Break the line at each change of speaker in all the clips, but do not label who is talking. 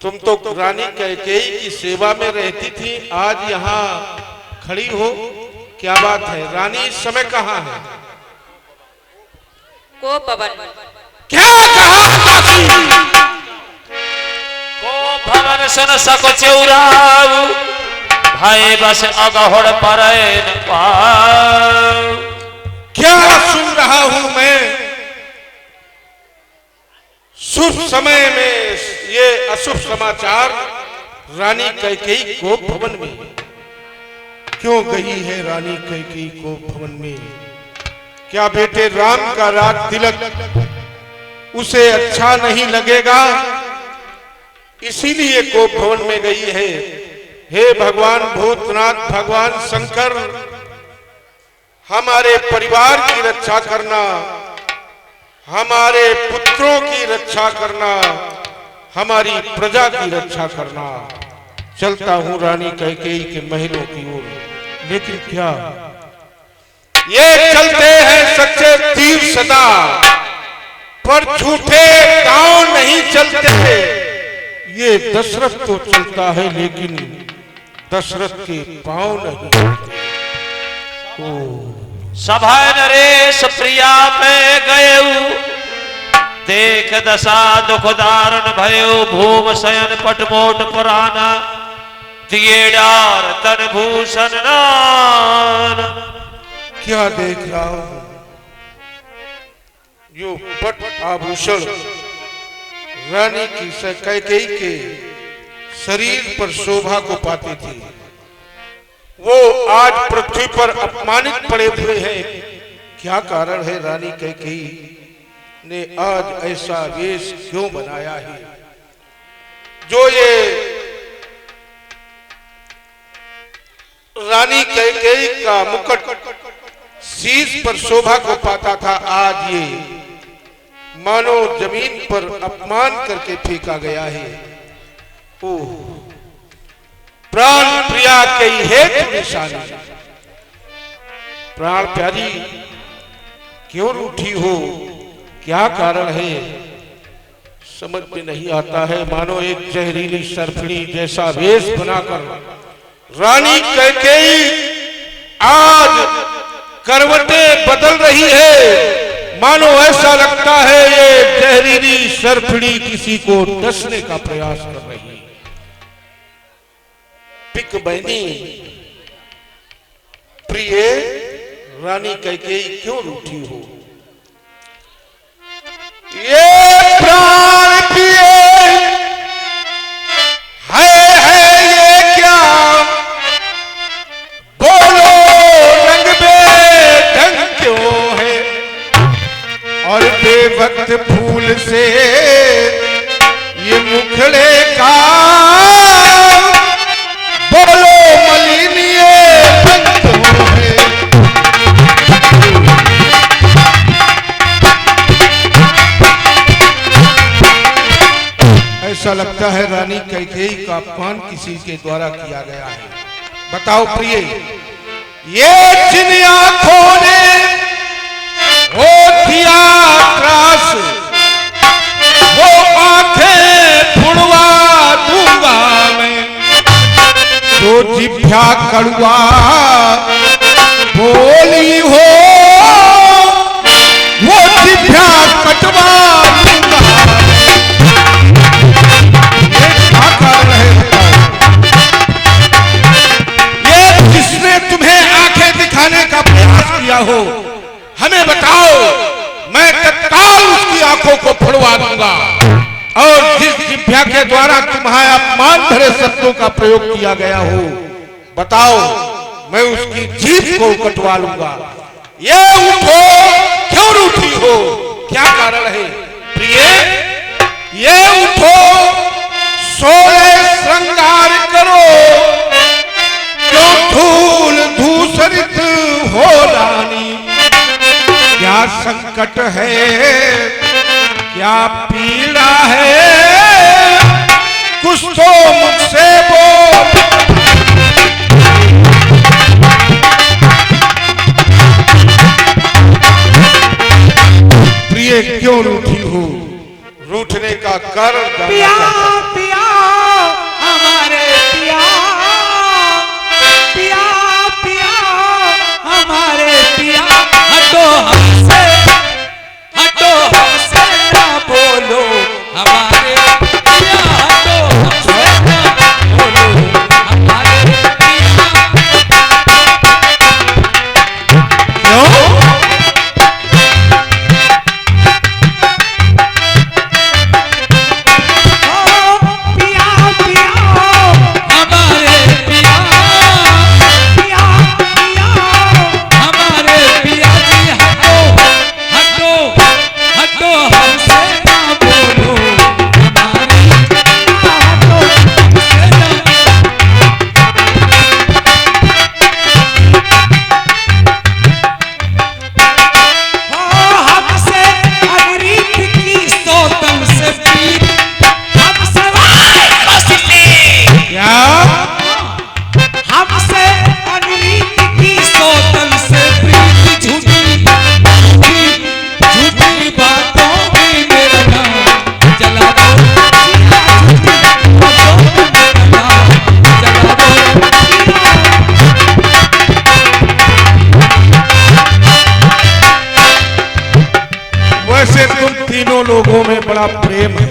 तुम तो रानी कैकेयी की सेवा में रहती थी, आज यहाँ खड़ी हो, क्या बात है? रानी इस समय कहाँ है?
को भवन।
क्या कहा?
को भवन सन सको चौराऊ भाई बस अगहड़ पर
क्या सुन रहा हूं मैं? शुभ समय में ये अशुभ समाचार। रानी कैकेयी को भवन में क्यों गई है? रानी कैकेयी को भवन में क्या बेटे राम का राज तिलक उसे अच्छा नहीं लगेगा, इसीलिए को भवन में गई है? हे भगवान भूतनाथ, भगवान शंकर, हमारे परिवार की रक्षा करना, हमारे पुत्रों की रक्षा करना, हमारी प्रजा की रक्षा करना। चलता हूं रानी कैकेयी के महलों की ओर, लेकिन क्या ये चलते हैं सच्चे तीर सदा, पर झूठे गांव नहीं चलते। ये दशरथ तो चलता है, लेकिन दशरथ के पांव नहीं चलते।
सभा नरेश प्रिया में गये देख दशा दुख दारण भयो भूम शयन पटमोट पुराना दिए डार तन भूषण नान।
क्या देख रहा हूं? जो पट आभूषण रानी की कैकेयी के शरीर पर शोभा को पाते थे, वो आज पृथ्वी पर अपमानित पड़े हुए हैं। क्या कारण है? रानी कैकेयी ने आज ऐसा वेश क्यों बनाया है? जो ये रानी कैकेयी का मुकुट शीश पर शोभा को पाता था, आज ये मानो जमीन पर अपमान करके फेंका गया है। ओह, प्राण प्रिया के हेतु निशानी। प्राण प्यारी क्यों रूठी हो? क्या कारण है? समझ में नहीं आता है। मानो एक जहरीली सर्पणी जैसा वेश बनाकर रानी कैकेयी आज करवटें बदल रही है। मानो ऐसा लगता है ये जहरीली सर्पणी किसी को डसने का प्रयास कर रही है। पिक बहनी प्रिय रानी कैकेयी क्यों रूठी हो? ये प्राण प्रिय है ये क्या? बोलो रंग बेढंग क्यों है? और बेवक्त फूल से ये मुखड़े का बोलो मलिनीय रंग क्यों है? ऐसा लगता है रानी कैकेयी का अपमान किसी के द्वारा किया गया है। बताओ प्रिय, ये जिन आंखों ने वो किया त्रास, वो आंखें फुड़वा दूंगा मैं। जो जिभ्या कड़वा बोली हो, वो जिभ्या कटवा दूंगा। तुम्हें आंखें दिखाने का प्रयास किया हो, हमें बताओ, मैं तत्काल उसकी आंखों को फुड़वा दूंगा। और जिस जिभ्या के द्वारा तुम्हारे अपमान भरे शब्दों का प्रयोग किया गया हो, बताओ, मैं उसकी जीभ को कटवा लूंगा। ये उठो, क्यों रूठी हो? क्या कारण है प्रिय? ये उठो, सोए श्रृंगार करो, क्यों धूल धूसरित हो रानी? क्या संकट है, क्या पीड़ा है, कुछ तो मुझसे बोल। प्रिय क्यों रूठी हो? रूठने का कारण
पिया पिया
हटो हमसे, हटो हमसे ना बोलो हमारे पिया, हटो हमसे ना बोलो हमारे पिया।
क्यों? तीनों लोगों में बड़ा प्रेम है।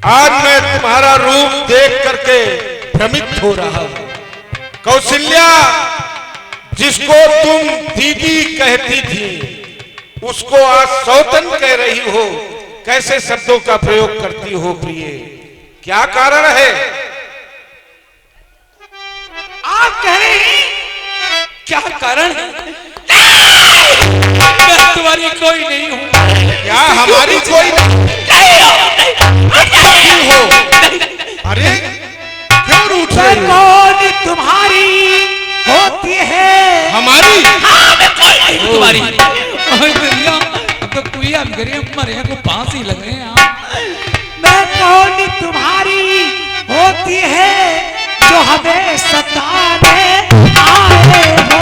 आज मैं तुम्हारा रूप देख करके भ्रमित हो रहा हूं। कौशल्या, जिसको तुम दीदी कहती थी, उसको आज सौतन कह रही हो। कैसे शब्दों का प्रयोग करती हो प्रिय? क्या कारण है?
आप कह रहे हैं क्या कारण? मैं तुम्हारी कोई नहीं हूँ।
क्या हमारी कोई नहीं हो? अरे क्यों रूठ रही हो?
कौन तुम्हारी होती है?
हमारी?
हाँ, मैं कोई नहीं हूँ तुम्हारी। तो कोई हम गरीब मरे को फांसी लग रहे हैं। मैं कौन तुम्हारी होती है जो हमें सताने आए हो?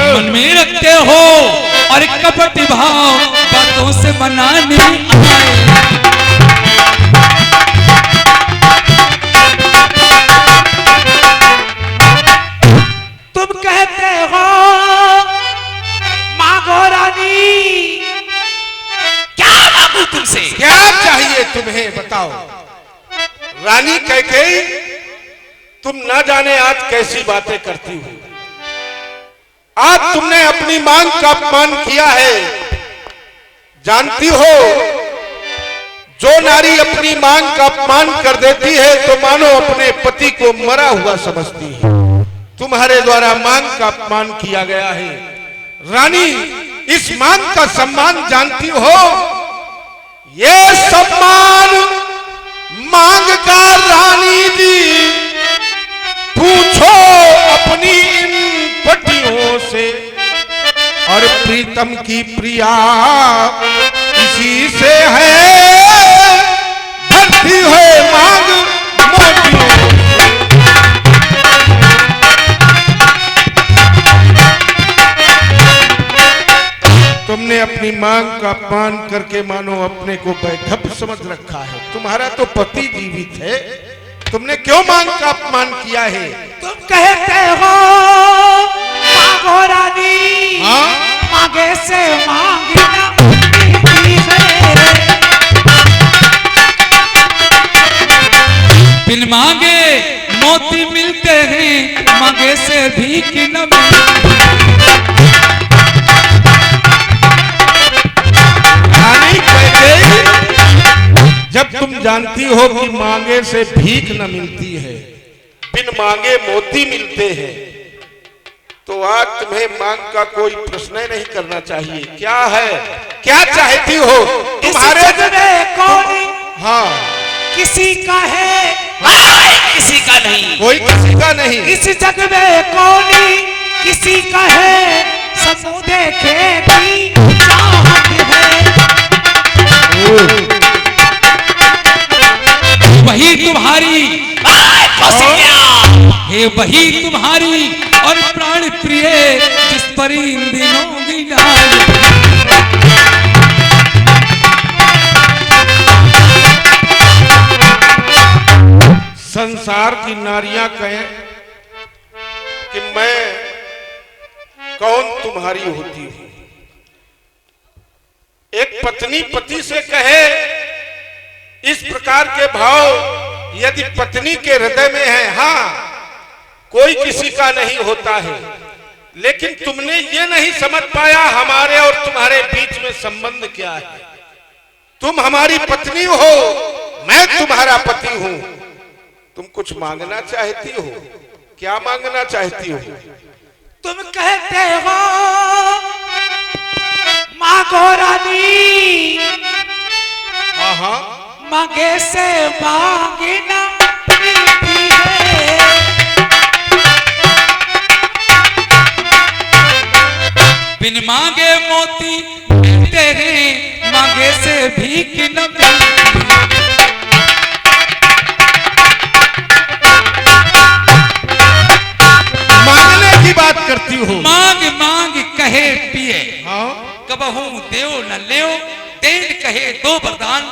मन में रखते हो और कपट भाव बातों से मनाने आए। तुम कहते हो मांगो रानी, क्या मांगू तुमसे?
क्या चाहिए तुम्हें बताओ? रानी कैकेयी, तुम ना जाने आज कैसी बातें करती हो। आज तुमने अपनी मांग का अपमान किया है। जानती हो, जो नारी अपनी मांग का अपमान कर देती है तो मानो अपने पति को मरा हुआ समझती है। तुम्हारे द्वारा मांग का अपमान किया गया है। रानी, इस मांग का सम्मान जानती हो? ये सम्मान मांग का रानी दी। पूछो अपनी इन पटियों से, और प्रीतम की प्रिया इसी से है भरती है मांग मोतियों से। तुमने अपनी मांग का अपमान करके मानो अपने को बेढप समझ रखा है। तुम्हारा तो पति जीवित है, तुमने क्यों मांग का अपमान किया है?
तुम कहते हो मांगो रानी,
हाँ?
मांगे से मांगना मिलती है। बिन मांगे मोती मिलते हैं, मांगे से भीख न मिलती।
रानी कैकेयी, जब तुम जानती हो कि मांगे से भीख न मिलती है, बिन मांगे मोती मिलते हैं, तो आज तुम्हें मांग का कोई प्रश्न नहीं करना चाहिए। क्या है, क्या चाहती हो? तुम्हारे
कौन?
हाँ,
किसी का है, किसी का नहीं।
कोई किसी का नहीं।
इस जग में कौन किसी का है? सब देखे की चाहत है। वही तुम्हारी हे वही तुम्हारी और प्राण प्रिय, जिस पर इन दिनों गिनाए।
संसार की नारियां कहें कि मैं कौन तुम्हारी होती हूं। एक पत्नी पति से कहे इस प्रकार के भाव यदि पत्नी के हृदय में है, हाँ कोई किसी का नहीं होता है, लेकिन तुमने ये नहीं समझ पाया हमारे और तुम्हारे बीच में संबंध क्या है। तुम हमारी पत्नी हो, मैं तुम्हारा पति हूं। तुम कुछ मांगना चाहती हो, क्या मांगना चाहती हो?
तुम कहते हो मांगो रानी,
हाँ हाँ,
मांगे से मांगे ना प्रीति है। बिन मांगे मोती तेरे मांगे से भीख न मिलती।
मांगने की बात करती हो।
मांग मांग कहे पिए,
हाँ,
कबहू देव न लेओ, तेन कहे दो वरदान,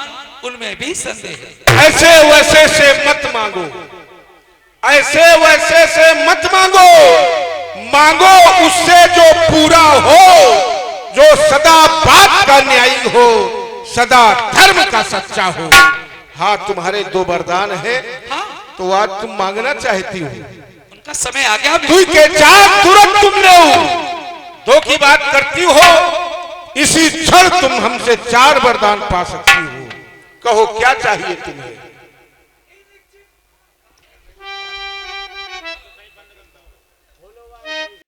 उनमें भी संदेह है।
ऐसे वैसे से मत मांगो, ऐसे वैसे से मत मांगो, मांगो उससे जो पूरा हो, जो सदा बात का न्यायी हो, सदा धर्म का सच्चा हो। हाँ तुम्हारे दो वरदान है,
हाँ?
तो आज तुम मांगना चाहती हो।
उनका समय आ गया।
तू के चार तुरंत तुम लो, दो की बात करती हो, इसी क्षण तुम हमसे चार वरदान पा सकती हो। कहो क्या चाहिए तुम्हें?